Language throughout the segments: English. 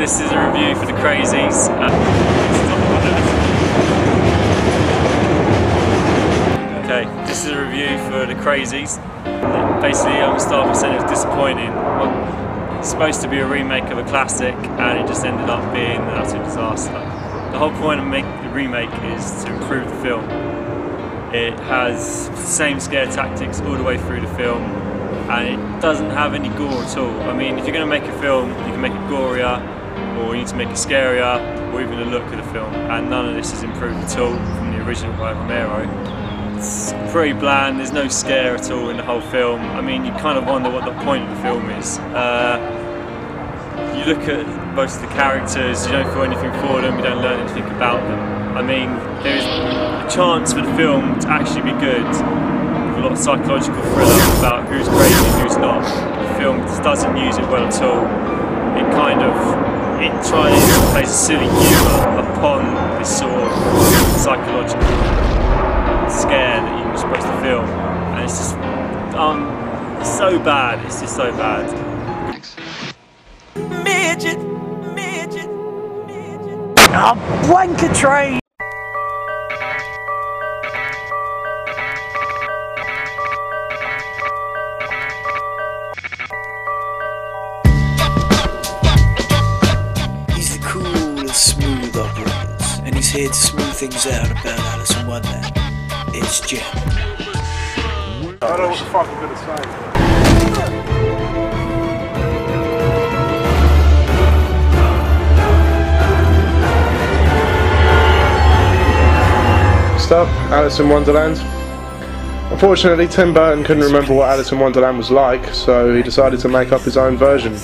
this is a review for the crazies. Okay, this is a review for the crazies. Basically, I'm going to start by saying it was disappointing. It's supposed to be a remake of a classic, and it just ended up being an absolute disaster. The whole point of making the remake is to improve the film. It has the same scare tactics all the way through the film, and it doesn't have any gore at all. I mean, if you're going to make a film, you can make it gorier, or you need to make it scarier, or even the look of the film, and none of this is improved at all from the original by Romero. It's pretty bland, there's no scare at all in the whole film. I mean, you kind of wonder what the point of the film is. You look at most of the characters, you don't feel anything for them, you don't learn anything about them. I mean, there is a chance for the film to actually be good, with a lot of psychological thriller about who's crazy and who's not. The film just doesn't use it well at all. It tries to place a silly humour upon this sort of psychological scare that you were supposed to film, and it's just it's so bad. It's just so bad. Midget. Oh, blanket train. He's the cool and smooth operators, and he's here to smooth things out about Alice in Wonderland. It's Jim. I don't know what the fuck I'm gonna say. Up, Alice in Wonderland. Unfortunately, Tim Burton couldn't remember what Alice in Wonderland was like, so he decided to make up his own version,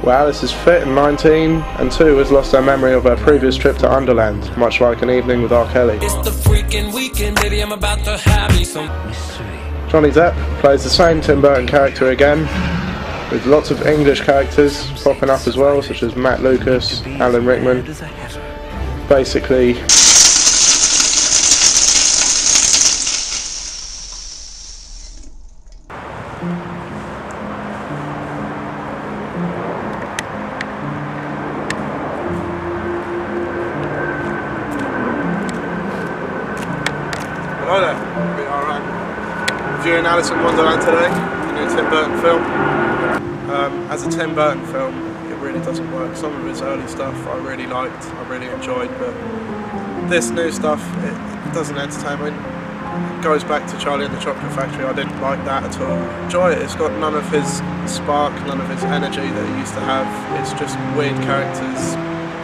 where Alice is fit and 19, and 2 has lost her memory of her previous trip to Underland, much like An Evening with R. Kelly. It's the freaking weekend, baby, I'm about to have me some mystery. Johnny Depp plays the same Tim Burton character again, with lots of English characters popping up as well, such as Matt Lucas, Alan Rickman. Basically, hello there, we are viewing Alice in Wonderland today, the new Tim Burton film. As a Tim Burton film, it really doesn't work. Some of his early stuff I really liked, I really enjoyed, but this new stuff, it doesn't entertain me. It goes back to Charlie and the Chocolate Factory. I didn't like that at all. Enjoy it, it's got none of his spark, none of his energy that he used to have. It's just weird characters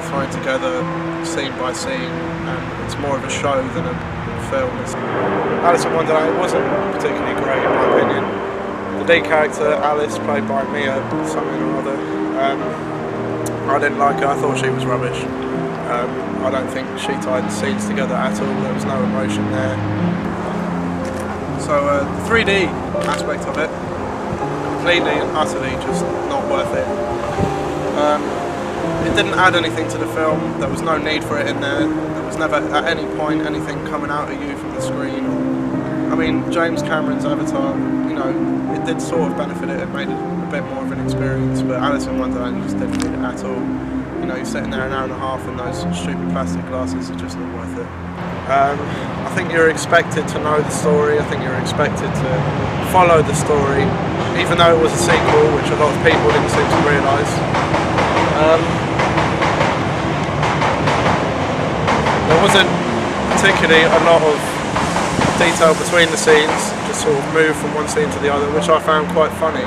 thrown together scene by scene, and it's more of a show than a film. Alice in Wonderland wasn't particularly great in my opinion. The lead character, Alice, played by Mia something or other, I didn't like her, I thought she was rubbish. I don't think she tied the scenes together at all, there was no emotion there. So the 3D aspect of it, completely and utterly just not worth it. It didn't add anything to the film, there was no need for it in there. There was never at any point anything coming out at you from the screen. I mean, James Cameron's Avatar, you know, it did sort of benefit it, it made it a bit more of an experience, but Alice in Wonderland just didn't need it at all. You know, you're sitting there an hour and a half and those stupid plastic glasses are just not worth it. I think you're expected to know the story, I think you're expected to follow the story, even though it was a sequel, which a lot of people didn't seem to realise. There wasn't particularly a lot of detail between the scenes, just sort of moved from one scene to the other, which I found quite funny.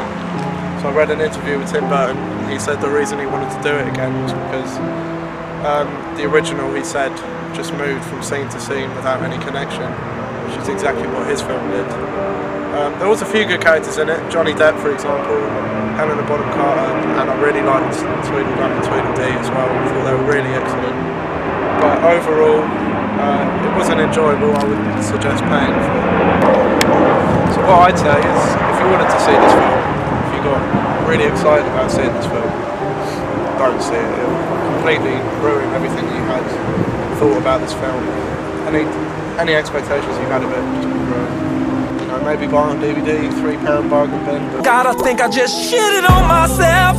So I read an interview with Tim Burton, and he said the reason he wanted to do it again was because the original, he said, just moved from scene to scene without any connection, which is exactly what his film did. There was a few good characters in it, Johnny Depp for example, Helena Bonham Carter, and I really liked Tweedledum and Tweedledee as well. I thought they were really excellent. But overall, it wasn't enjoyable. I would suggest paying for it. So what I'd say is, if you wanted to see this film, if you got really excited about seeing this film, don't see it. It will completely ruin everything you had thought about this film. Any expectations you had of it just be ruined. You know, maybe buy on DVD, £3 bargain bin. God, I think I just shitted on myself.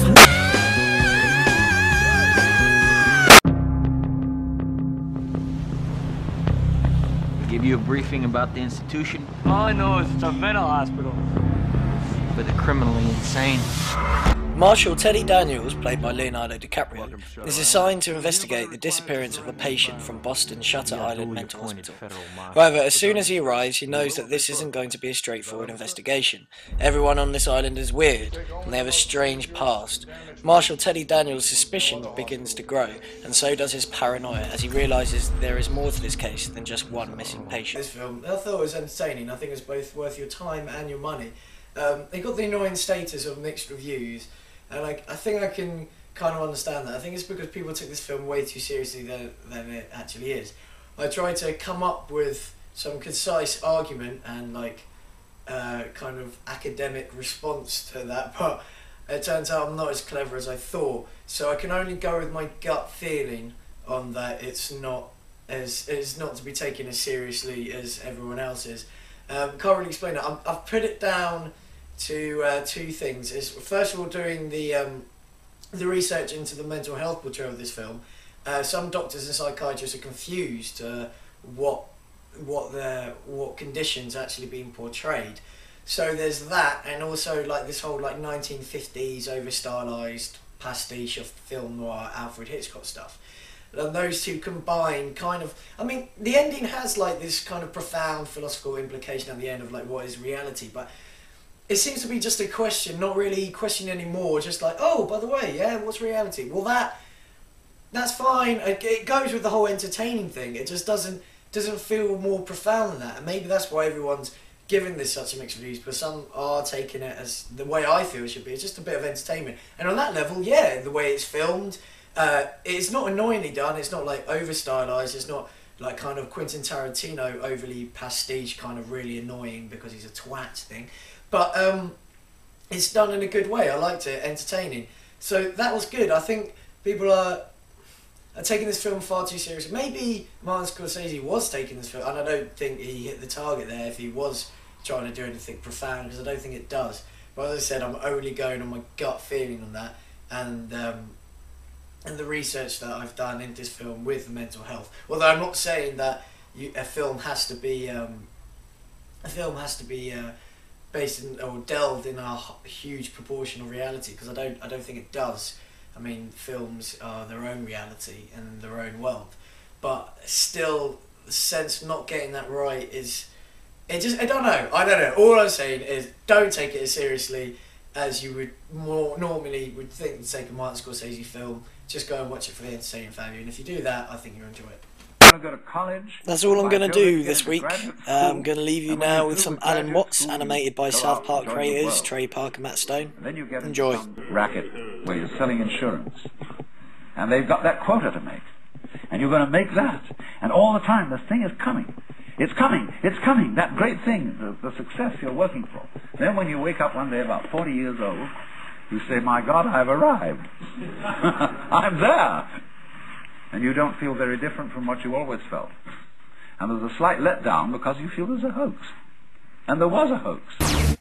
a briefing about the institution All I know is it's a mental hospital. for the criminally insane. Marshal Teddy Daniels, played by Leonardo DiCaprio, is assigned to investigate the disappearance of a patient from Boston's Shutter Island Mental Hospital. However, as soon as he arrives, he knows that this isn't going to be a straightforward investigation. Everyone on this island is weird, and they have a strange past. Marshal Teddy Daniels' suspicion begins to grow, and so does his paranoia, as he realises there is more to this case than just one missing patient. This film, I thought it was entertaining. I think it's both worth your time and your money. It got the annoying status of mixed reviews, and I think I can kind of understand that. I think it's because people took this film way too seriously than it actually is. I tried to come up with some concise argument and kind of academic response to that, but it turns out I'm not as clever as I thought. So I can only go with my gut feeling on that. It's not to be taken as seriously as everyone else is. Can't really explain it. I've put it down to two things. Is first of all, doing the research into the mental health portrayal of this film. Some doctors and psychiatrists are confused what conditions actually being portrayed. So there's that, and also this whole 1950s over stylized pastiche of film noir Alfred Hitchcock stuff. And those two combined the ending has this kind of profound philosophical implication at the end of what is reality, but it seems to be just a question, not really a question anymore, just oh, by the way, yeah, what's reality? Well, that's fine. It goes with the whole entertaining thing. It just doesn't feel more profound than that, and maybe that's why everyone's giving this such a mixed reviews, but some are taking it as the way I feel it should be. It's just a bit of entertainment, and on that level, yeah, the way it's filmed, it's not annoyingly done. It's not over stylized. It's not kind of Quentin Tarantino overly pastiche, kind of really annoying because he's a twat thing. But it's done in a good way. I liked it, entertaining. So that was good. I think people are taking this film far too seriously. Maybe Martin Scorsese was taking this film, and I don't think he hit the target there if he was trying to do anything profound, because I don't think it does. But as I said, I'm only going on my gut feeling on that, and the research that I've done into this film with mental health. Although I'm not saying that a film has to be based in or delved in a huge proportion of reality, because I don't think it does. I mean, films are their own reality and their own world, but still, the sense of not getting that right is, I don't know. All I'm saying is, don't take it as seriously as you would normally think to take a Martin Scorsese film. Just go and watch it for the entertainment value, and if you do that, I think you'll enjoy it. Go to college. That's all I'm going to do this week. I'm going to leave you now with some Alan Watts, animated by South Park creators Trey Parker and Matt Stone. And then you get Enjoy. Racket where you're selling insurance, and they've got that quota to make, and you're going to make that, and all the time the thing is coming. It's coming. It's coming. That great thing, the success you're working for. Then when you wake up one day about 40 years old, you say, "My God, I've arrived. I'm there." And you don't feel very different from what you always felt. And there's a slight letdown because you feel there's a hoax. And there was a hoax.